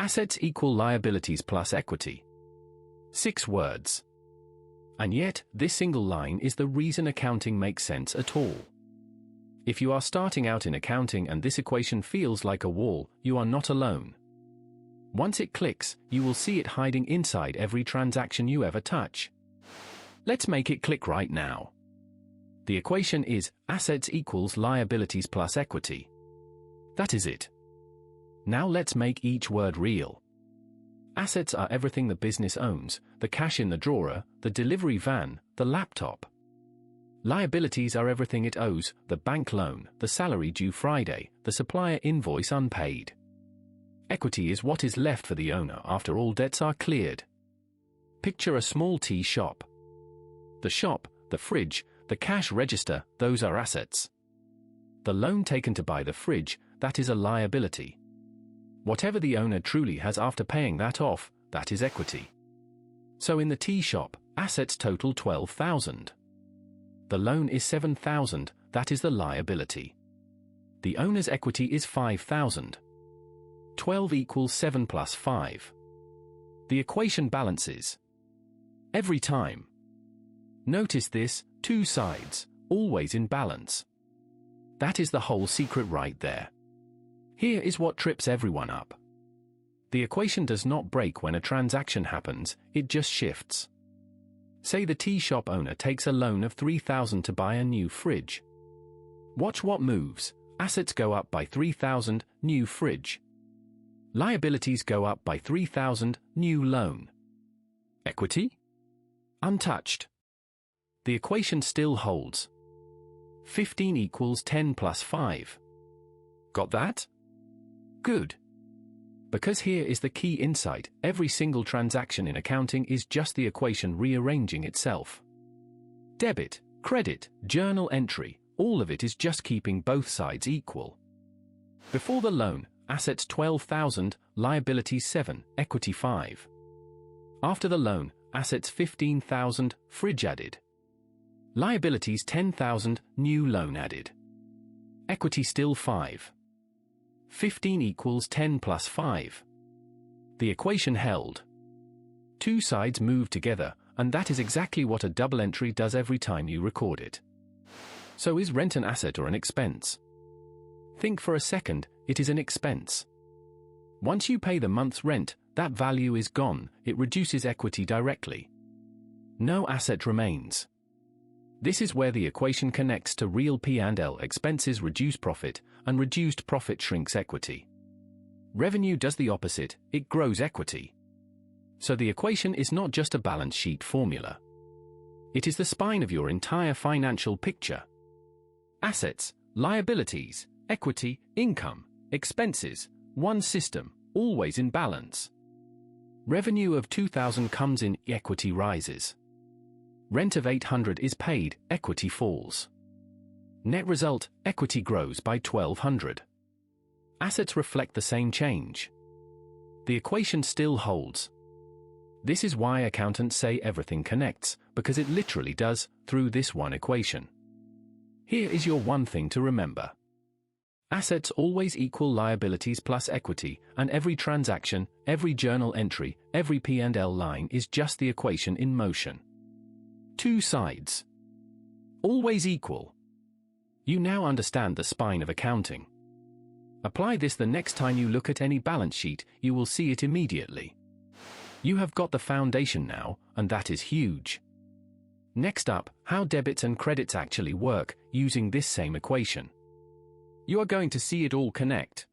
Assets equal liabilities plus equity. 6 words. And yet, this single line is the reason accounting makes sense at all. If you are starting out in accounting and this equation feels like a wall, you are not alone. Once it clicks, you will see it hiding inside every transaction you ever touch. Let's make it click right now. The equation is assets equals liabilities plus equity. That is it. Now let's make each word real. Assets are everything the business owns, the cash in the drawer, the delivery van, the laptop. Liabilities are everything it owes, the bank loan, the salary due Friday, the supplier invoice unpaid. Equity is what is left for the owner after all debts are cleared. Picture a small tea shop. The shop, the fridge, the cash register, those are assets. The loan taken to buy the fridge, that is a liability. Whatever the owner truly has after paying that off, that is equity. So in the tea shop, assets total 12,000. The loan is 7,000, that is the liability. The owner's equity is 5,000. 12 equals 7 plus 5. The equation balances. Every time. Notice this, 2 sides, always in balance. That is the whole secret right there. Here is what trips everyone up. The equation does not break when a transaction happens, it just shifts. Say the tea shop owner takes a loan of 3,000 to buy a new fridge. Watch what moves. Assets go up by 3,000, new fridge. Liabilities go up by 3,000, new loan. Equity? Untouched. The equation still holds. 15 equals 10 plus 5. Got that? Good. Because here is the key insight, every single transaction in accounting is just the equation rearranging itself. Debit, credit, journal entry, all of it is just keeping both sides equal. Before the loan, assets 12,000, liabilities 7, equity 5. After the loan, assets 15,000, fridge added. Liabilities 10,000, new loan added. Equity still 5. 15 equals 10 plus 5. The equation held. 2 sides move together, and that is exactly what a double entry does every time you record it. So is rent an asset or an expense? Think for a second, it is an expense. Once you pay the month's rent, that value is gone, it reduces equity directly. No asset remains. This is where the equation connects to real P&L. Expenses reduce profit, and reduced profit shrinks equity. Revenue does the opposite, it grows equity. So the equation is not just a balance sheet formula. It is the spine of your entire financial picture. Assets, liabilities, equity, income, expenses, one system, always in balance. Revenue of 2,000 comes in, equity rises. Rent of 800 is paid, equity falls. Net result, equity grows by 1,200. Assets reflect the same change. The equation still holds. This is why accountants say everything connects, because it literally does, through this one equation. Here is your one thing to remember. Assets always equal liabilities plus equity, and every transaction, every journal entry, every P&L line is just the equation in motion. 2 sides. Always equal. You now understand the spine of accounting. Apply this the next time you look at any balance sheet, you will see it immediately. You have got the foundation now, and that is huge. Next up, how debits and credits actually work, using this same equation. You are going to see it all connect.